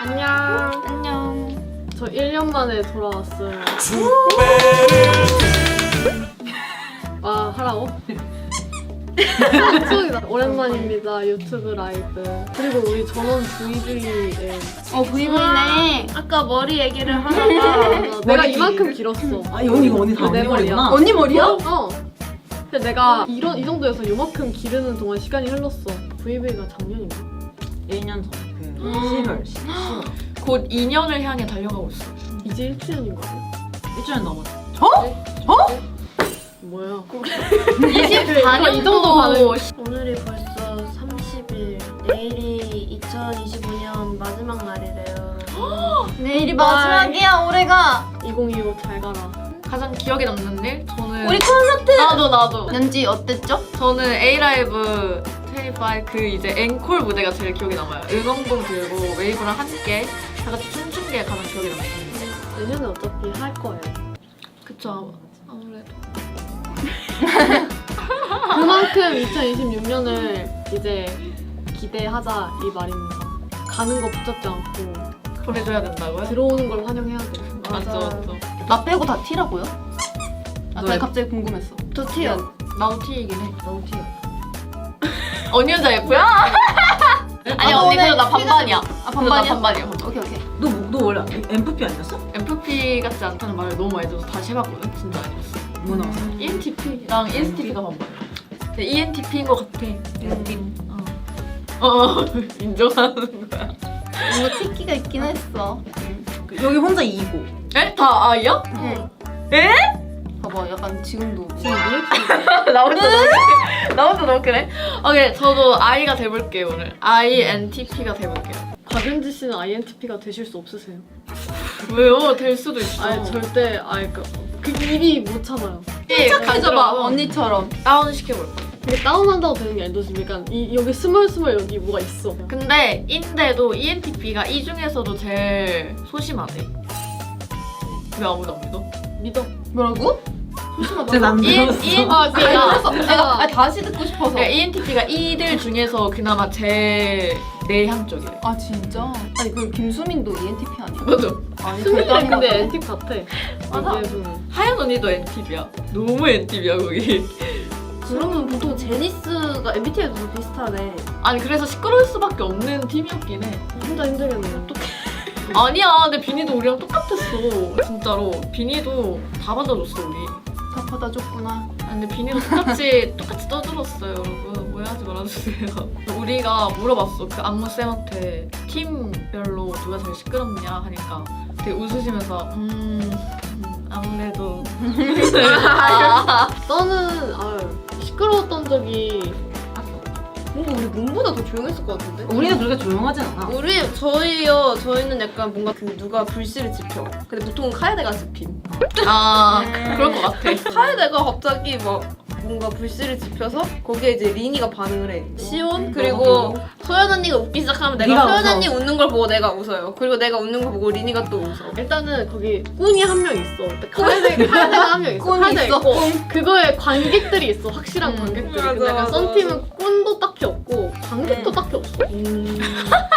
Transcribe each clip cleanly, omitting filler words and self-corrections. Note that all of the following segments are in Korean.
안녕. 안녕. 저 1년 만에 돌아왔어요. 아, 하라고? 소리다. 오랜만입니다. 유튜브 라이브. 그리고 우리 전원 VV에 VV네. 아까 머리 얘기를 하다가 내가 이만큼 길었어. 아 이거 언니 다 내 언니 머리야. 머리구나. 언니 머리야? 어. 근데 내가 이 정도에서 이만큼 기르는 동안 시간이 흘렀어. VV가 작년인가? 1년 전. 그 10월. 곧 2년을 향해 달려가고 있어. 이제 1주년인 거야. 1주년 넘었어. 뭐야? 24년도 이 정도 가는 오늘이 벌써 30일, 내일이 2025년 마지막 날이래요. 내일이 마지막이야 올해가. 2025 잘 가라. 가장 기억에 남는 일? 저는 우리 콘서트! 나도 연지 어땠죠? 저는 A라이브 25 그 이제 앵콜 무대가 제일 기억에 남아요. 응원봉 들고 웨이브랑 함께 다 같이 춤춘 게 가장 기억에 남습니다. 내년에 어차피 할 거예요. 그쵸 아무래도. 그만큼 2026년을 이제 기대하자 이 말입니다. 가는 거 붙잡지 않고 보내줘야 된다고요? 들어오는 걸 환영해야 돼. 맞죠. 나 빼고 다 T라고요? 아, 네. 나 갑자기 궁금했어. 저 T요. 나도 T이긴 해. 너무 티야. 언니 혼자 예쁘야? 아니 아, 언니 오늘 그래도 나 반반이야. 아, 그래도 나 반반이야? 반반이야. 오케이, 오케이. 너 원래 MFP 아니었어? MFP 같지 않다는 말을 너무 많이 들어서 다시 해봤거든? 진짜 아니었어. 뭐 나왔어? ENTP랑 ESTP가 반반이야. 근데 ENTP인 것 같아. 인정하는 거야. 뭔가 티키가 있긴 했어. 여기 혼자 2고. 에? 다 I야? 응. 에? 봐봐, 약간 지금도. 지금 리액션 나 혼자 너무 그래. 나 혼자 너무 그래. 오케이, 저도 I가 돼볼게요 오늘. INTP가 돼볼게요. 박은지 씨는 INTP가 되실 수 없으세요? 왜요? 될 수도 있어. 아니 절대 그 입이 못 참아요. 착해져봐, 언니처럼. 다운 시켜볼까? 이게 다운한다고 되는 게 아니죠. 지금 약간 여기 스멀스멀 여기 뭐가 있어. 근데 인데도 ENTP가 이 중에서도 제일 소심하대. 왜 아무도 안 믿어? 믿어. 뭐라고? 제가 안 들었어. ENTP가 내가 다시 듣고 싶어서. ENTP가 이들 중에서 그나마 제일 내향 쪽이래. 아, 진짜? 아니, 그 김수민도 ENTP 아니야? 맞아. 아니, 수민이 절대 근데 아니야. NTP 같아. 맞아. 여기에서는. 하연 언니도 NTP야. 너무 NTP야 거기. 그러면 보통 제니스가 MBTI도 비슷하네. 아니 그래서 시끄러울 수밖에 없는 팀이었긴 해. 혼자 힘들겠네. 아니야, 근데 비니도 우리랑 똑같았어. 진짜로. 비니도 다 받아줬어 우리. 다 받아줬구나. 아, 근데 비니도 똑같이 떠들었어요, 여러분. 오해하지 말아주세요. 우리가 물어봤어, 그 안무쌤한테 팀별로 누가 제일 시끄럽냐 하니까 되게 웃으시면서 아무래도 너는 시끄러웠던 적이 뭔가 우리 문보다 더 조용했을 것 같은데? 우리는 그렇게 조용하진 않아. 저희는 약간 뭔가 그 누가 불씨를 지펴. 근데 보통은 카에데가 지킴. 그럴 것 같아. 카에데가 갑자기 막 뭔가 불씨를 지펴서 거기에 이제 리니가 반응을 해. 시온 그리고 소연 언니가 웃기 시작하면 내가 네가 소연 웃어. 언니 웃는 걸 보고 내가 웃어요. 그리고 내가 웃는 걸 보고 리니가 또 웃어. 일단은 거기 꾼이 한 명 있어. 카에데가 한 명 있어. 꾼이 카에데 있어, 있고 꾼. 그거에 관객들이 있어. 확실한 관객들이. 맞아, 근데 약간 맞아, 썬팀은 꾼도 딱히 없고 관객도 딱히 없어.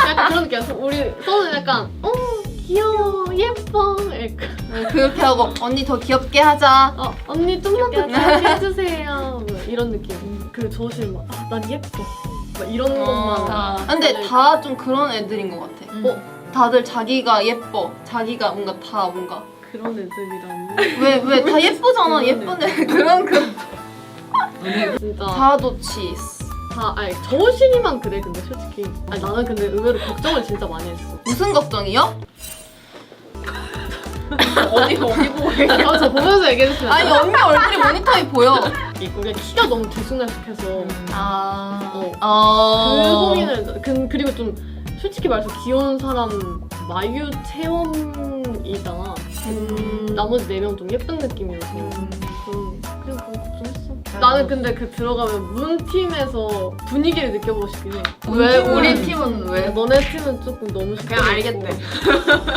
약간 그런 느낌이야. 우리 썬은 약간 귀여워 예뻐 약간 그렇게 하고 언니 더 귀엽게 하자. 언니 좀만 더 귀엽게 해주세요 뭐 이런 느낌. 그리고 조실 난 예뻐 막 이런 것만. 근데 다 좀 그런 애들인 것 같아. 음. 다들 자기가 예뻐. 자기가 뭔가 다 뭔가. 그런 애들이라니. 왜 다 예쁘잖아. 그런 예쁜 애. 그런 진짜 다도치스. 아니 저신이만 그래. 근데 솔직히 나는 근데 의외로 걱정을 진짜 많이 했어. 무슨 걱정이요? 어디 보고 해. 저 보면서 얘기해주시면 아니 언니 얼굴이 모니터에 보여. 우리가 키가 너무 들쑥날쑥해서 그 고민을 그리고 좀 솔직히 말해서 귀여운 사람 마유 체험이잖아. 나머지 4명 좀 예쁜 느낌이어서 그냥 그거 걱정했어. 나는 근데 그 들어가면 문팀에서 분위기를 느껴보고 싶긴 해. 왜 우리 팀은 왜? 너네 팀은 조금 너무 그냥 알겠대.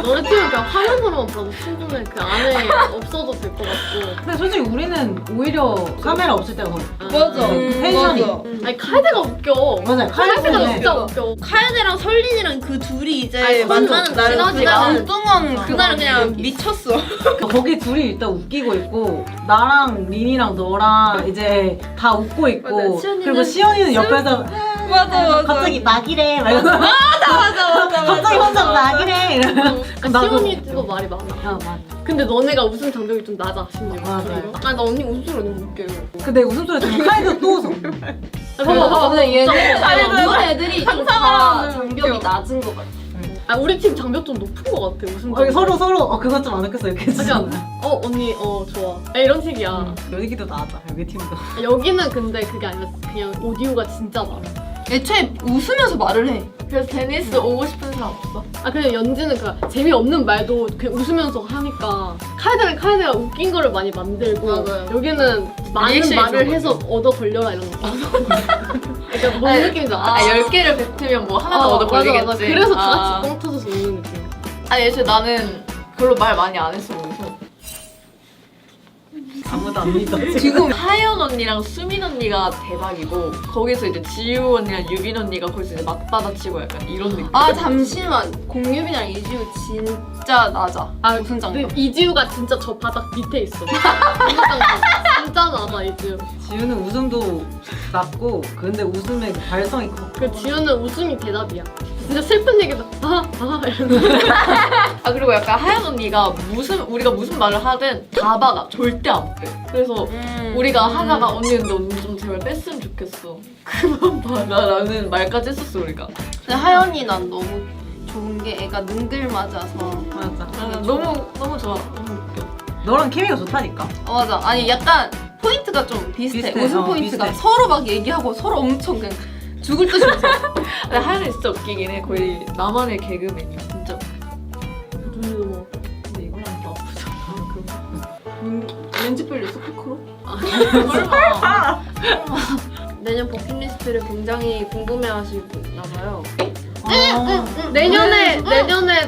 너네 팀은 그냥 화면으로만 봐도 충분해. 그 안에 없어도 될 것 같고. 근데 솔직히 우리는 오히려 카메라 없을 때가 더 맞아. 텐션이 맞아. 아니 카이드가 웃겨. 맞아요. 카이드가 카이드는 진짜 웃겨. 카에데랑 설린이랑 그 둘이 이제 아니, 만나는 날은 친하지가 엉뚱한 그날은 그냥 미쳤어. 거기 둘이 일단 웃기고 있고 나랑 린이랑 너랑 이제 다 웃고 있고 맞아, 시연이는 그리고 시연이는 옆에서 맞아. 갑자기 낙이래 막 이러면서 맞아. 갑자기 혼자 낙이래 이러면서 시온이도 말이 많아. 맞아. 근데 너네가 웃음 장벽이 좀 낮아 심지어. 맞아요. 아나 언니 웃음소리 너무 웃겨요. 근데 웃음소리 들으면 카이드 또 웃어. 봐봐. 근데 얘는 아니, 이번 애들이 좀 다 장벽이 낮은 것 같아. 아 우리 팀 장벽 좀 높은 것 같아 웃음 장벽. 서로 그것 좀 안 웃겼어 이렇게 해주잖아요. 언니 좋아. 여기런 식이야. 여기도 나왔다 여기 팀도. 여기는 근데 그게 아니라 그냥 오디오가 진짜 많아. 애초에 웃으면서 말을 해. 그래서 데니스 오고 싶은 사람 없어? 아 그냥 연지는 그 재미없는 말도 그냥 웃으면서 하니까 카이드가 웃긴 거를 많이 만들고 맞아요. 여기는 많은 리액션이 말을 좋은 해서 얻어 걸려라 이런 거. 그러니까 뭔 느낌인지 알아? 10개를 뱉으면 뭐 하나 더 얻어 걸리겠지. 맞아. 그래서 다 같이 뻥 터져서 웃는 느낌. 아니 애초에 나는 별로 말 많이 안 했어 그래서 아무도 안 믿어. 지금 하연 언니랑 수민 언니가 대박이고 거기서 이제 지유 언니랑 유빈 언니가 거기서 이제 맞받아치고 약간 이런 느낌. 아 잠시만. 공유빈이랑 이지우 진짜 낮아. 웃음 장벽. 근데 이지우가 진짜 저 바닥 밑에 있어. 진짜 낮아 이지우. 지우는 웃음도 낮고 근데 웃음의 그 발성이 커. 그 지우는 웃음이 대답이야. 진짜 슬픈 얘기도 이러면서. 아 그리고 약간 하연 언니가 우리가 무슨 말을 하든 다 받아. 절대 안 빼. 그래서 우리가 하다가 언니 근데 언니 좀 제발 뺐으면 좋겠어. 그만 받아라는 말까지 했었어 우리가. 근데 하연이 난 너무 좋은 게 애가 능글맞아서 맞아. 너무 좋아. 너무 웃겨. 너랑 케미가 좋다니까. 맞아. 아니 약간 포인트가 좀 비슷해. 비슷해. 웃음 포인트가 비슷해. 서로 막 얘기하고 서로 엄청 그냥 죽을 듯이 웃어. 근데 하연이 진짜 웃기긴 해. 거의 나만의 개그맨이야. 진짜. 눈도 뭐. 근데 이거랑 더 아프잖아. 렌즈 빼렸어 코코로? 설마. 내년 버킷리스트를 굉장히 궁금해하시나 봐요. 내년에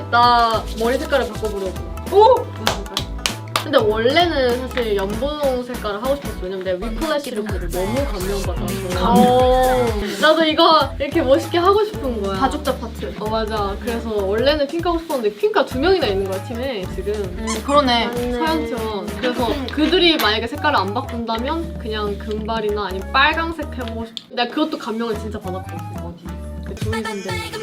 나 머리 색깔을 바꿔보려고. 근데 원래는 사실 연분홍 색깔을 하고 싶었어. 왜냐면 내가 위플래시를 보고 너무 감명받아서. 나도 이거 이렇게 멋있게 하고 싶은 거야. 다죽자 파트. 맞아. 그래서 원래는 핑크 하고 싶었는데 핑크가 2명이나 있는 거야 팀에 지금. 그러네. 서양처럼. 그래서 그들이 만약에 색깔을 안 바꾼다면 그냥 금발이나 아니면 빨강색 해보고 싶어. 내가 그것도 감명을 진짜 받았거든. 어디? 그 조이 선배님.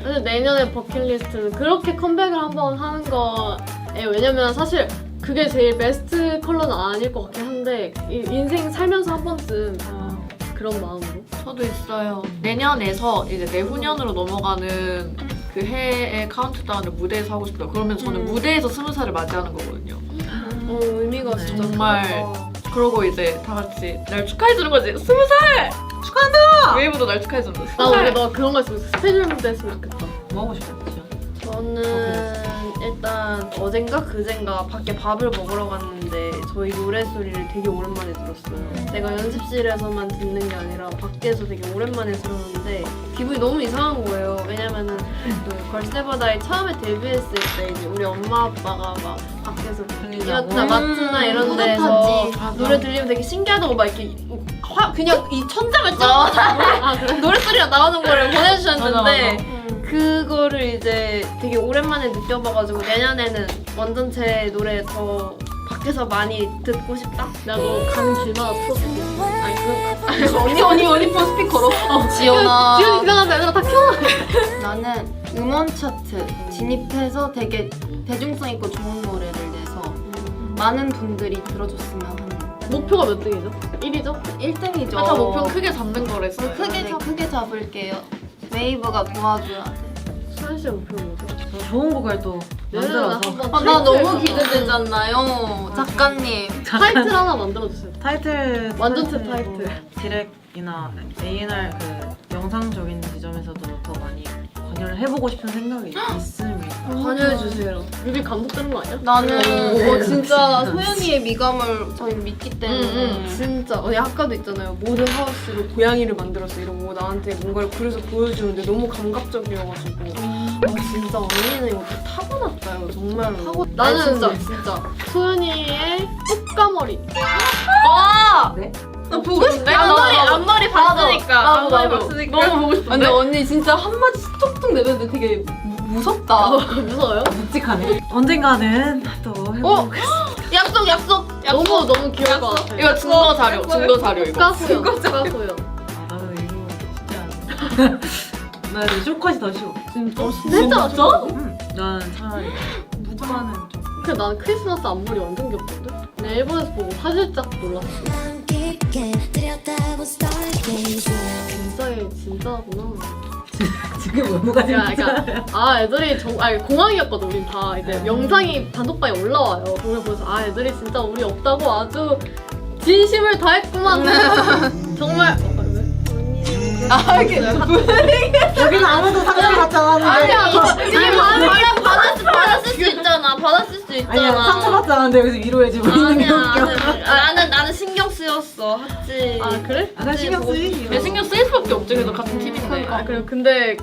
근데 내년에 버킷리스트는 그렇게 컴백을 한번 하는 거예요. 왜냐면 사실 그게 제일 베스트 컬러는 아닐 것 같긴 한데 인생 살면서 한 번쯤 그런 마음으로. 저도 있어요. 내년에서 이제 내후년으로 넘어가는 그 해의 카운트다운을 무대에서 하고 싶어요. 그러면 저는 무대에서 20살을 맞이하는 거거든요. 의미가 진짜 정말. 크다. 그러고 이제 다 같이 날 축하해주는 거지. 20살! 축하한다! 웨이브도 날 축하해주는 거지. 나 원래 너 그런 거 했으면 스페셜 무대 했으면 좋겠다. 뭐 하고 싶었지? 저는 일단 어젠가 그젠가 밖에 밥을 먹으러 갔는데 저희 노래소리를 되게 오랜만에 들었어요. 내가 연습실에서만 듣는 게 아니라 밖에서 되게 오랜만에 들었는데 기분이 너무 이상한 거예요. 왜냐면은 그 걸스데버다이 처음에 데뷔했을 때 이제 우리 엄마 아빠가 막 밖에서 이렇나 마트나 이런 데서 노래 들리면 되게 신기하다고 막 이렇게 그냥 이 천장을 짜 노래소리가 나오는 거를 보내주셨는데 그거를 이제 되게 오랜만에 느껴봐가지고 내년에는 완전체 노래 더 밖에서 많이 듣고 싶다? 나도 가는 길마다 풀었어. 언니 폰 스피커로. 지연아. 지금 이상하다. 얘들아 다 켜놔. 나는 음원 차트 진입해서 되게 대중성 있고 좋은 노래를 내서 많은 분들이 들어줬으면 하는. 목표가 몇 등이죠? 1위죠? 1등이죠. 아까 목표 크게 잡는 거랬어. 크게 잡을게요. 웨이브가 도와줘야 돼. 수현 씨의 목표는 뭐죠? 좋은 곡을 또 만들어서 나 너무 기대되잖아요. 작가님. 타이틀 하나 만들어주세요. 타이틀 완전체 타이틀. 디렉이나 A&R 그 영상적인 지점에서도 더 많이 관여를 해보고 싶은 생각이 있습니다. 관여해주세요. 뮤비 감독되는 거 아니야? 나는 진짜 소연이의 미감을 저희는 믿기 때문에 진짜 언니 아까도 있잖아요. 모든 하우스로 고양이를 만들었어 이러고 나한테 뭔가를 그려서 보여주는데 너무 감각적이어가지고 진짜 언니는 이거 타고났다요 정말로. 나는 진짜 소연이의 꽃가머리. 네? 나 보고 싶다. 앞머리 봤으니까. 앞머리 봤으니까. 너무 보고 싶은데? 근데 언니 진짜 한마디 툭툭 내뱉는데 되게 무섭다. 무서워요? 묵직하네. 언젠가는 또 해보겠습니다. 약속. 너무 귀여울 것 같아. 이거 증거 자료 이거. 까소연. 까소연. 나는 이거 쉽지 않아. 나 이제 쇼컷이 더 쉬워. 진짜? 난 차라리 무드만은 좀. 근데 나는 크리스마스 앞머리 완전 귀엽던데? 내가 일본에서 보고 화질짝 놀랐어. 진짜구나. 지금 뭐가 야, 진짜. 그러니까 애들이 공항이었거든. 우린 다 이제 영상이 단톡방에 올라와요. 그걸 보면서 애들이 진짜 우리 없다고 아주 진심을 다했구만. 정말. 여기는 아무도 상처 받지 않았는데. 아니야. 받았을 수 있잖아. 받았을 수 있잖아. 아니야, 상처 받지 않았는데 여기서 위로해주고 있는 게 웃겨. 나는 신경 쓰였어. 하지. 아 그래? 나 신경 쓰이지. 내 신경 쓰일 수밖에 없지. 그래도 같은 팀인데. 그래 근데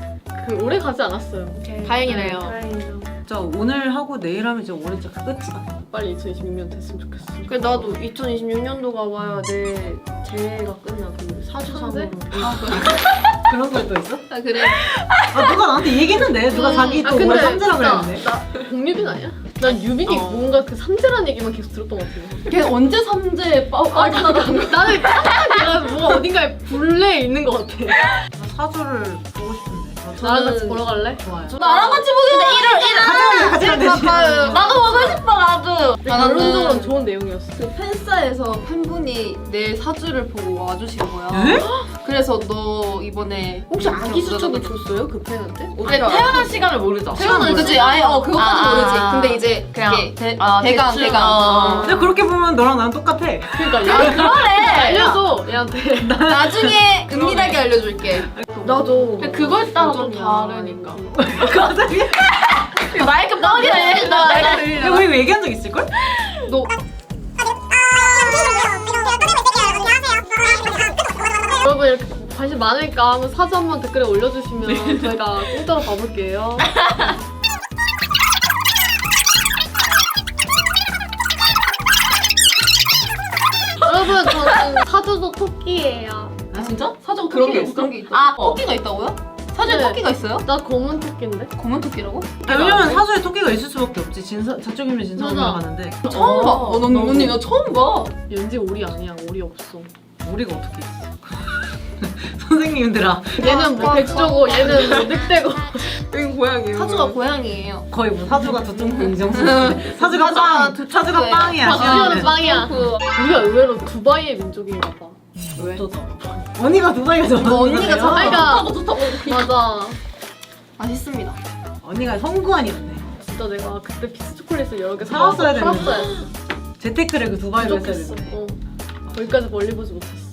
오래 가지 않았어요. 다행이네요. 다행이죠. 진짜 오늘 하고 내일 하면 진짜 올해 진짜 끝이다. 빨리 2026년 됐으면 좋겠어. 그래 나도 2026년도가 와야 내 재해가 끝나. 그 사주상으로. 그런 걸 또 있어? 아, 그래. 누가 나한테 얘기했는데 누가 자기 또 올해 삼재라고 그랬는데. 나 공유빈 아니야? 난 유빈이 뭔가 그 삼재라는 얘기만 계속 들었던 것 같아. 걔 언제 삼재 나는 걔가 뭔가 어딘가에 불레에 있는 것 같아. 나 사주를 보고 싶은데. 나랑 같이 보러 갈래? 좋아요. 나랑 같이 보기로 같이 가면 되지. 나도 보고 싶어 나도. 결론적으로는 좋은 내용이었어. 그 팬사에서 팬분이 내 사주를 보고 와주신 거야. 에? 그래서 너 이번에 혹시 아기 수첩을 줬어요? 그 팬한테? 아니 태어난 시간을 모르죠. 태어난 그치? 아예 그것까지 아, 모르지. 아. 근데 이제 그냥, 이게 아, 대강 대충, 대강. 근데 그렇게 보면 너랑 나랑 똑같아. 그러니까 알려줘 얘한테. 나중에 은밀하게 알려줄게. 나도. 근데 그걸 따라 좀 다르니까. 마이크 뻥이네. 내가 근데 우리 이거 얘기한 적 있을걸? 여러분 이렇게 관심 많으니까 한번 사주 한번 댓글에 올려주시면 저희가 공짜로 봐볼게요. 여러분 저는 사주도 토끼예요. 아 진짜? 사주가 그런 게 있어? 그런 게 있다. 아, 토끼가 있다고요? 사주에 네. 토끼가 있어요? 나 검은 토끼인데? 검은 토끼라고? 왜냐면 사주에 토끼가 있을 수밖에 없지. 저쪽이면 진성이라 맞아. 가는데. 처음 봐. 언니 나 처음 봐. 왠지 오리 아니야. 오리 없어. 우리가 어떻게 있어? 선생님들아, 얘는 뭐 백조고 얘는 뭐 늑대고. 여긴 고양이에요. 사주가 고양이에요. 거의 뭐 사주가 두툼고 인정수. 사주가 빵, 사주가 두툼해. 빵이야. 박지현은 빵이야. 우리가 의외로 두바이의 민족인가 봐. 왜? 언니가 두바이가 좋아. 언니가 저- 그러니까 맞아. 맛있습니다. 언니가 성구안이었네. 진짜 내가 그때 피스 초콜릿을 여러 개 사왔어야 사와서 되는데. 팔았어야 했어. 재테크를 그 두바이로 했어야 부족했어. 되는데. 거기까지 멀리 보지 못했어.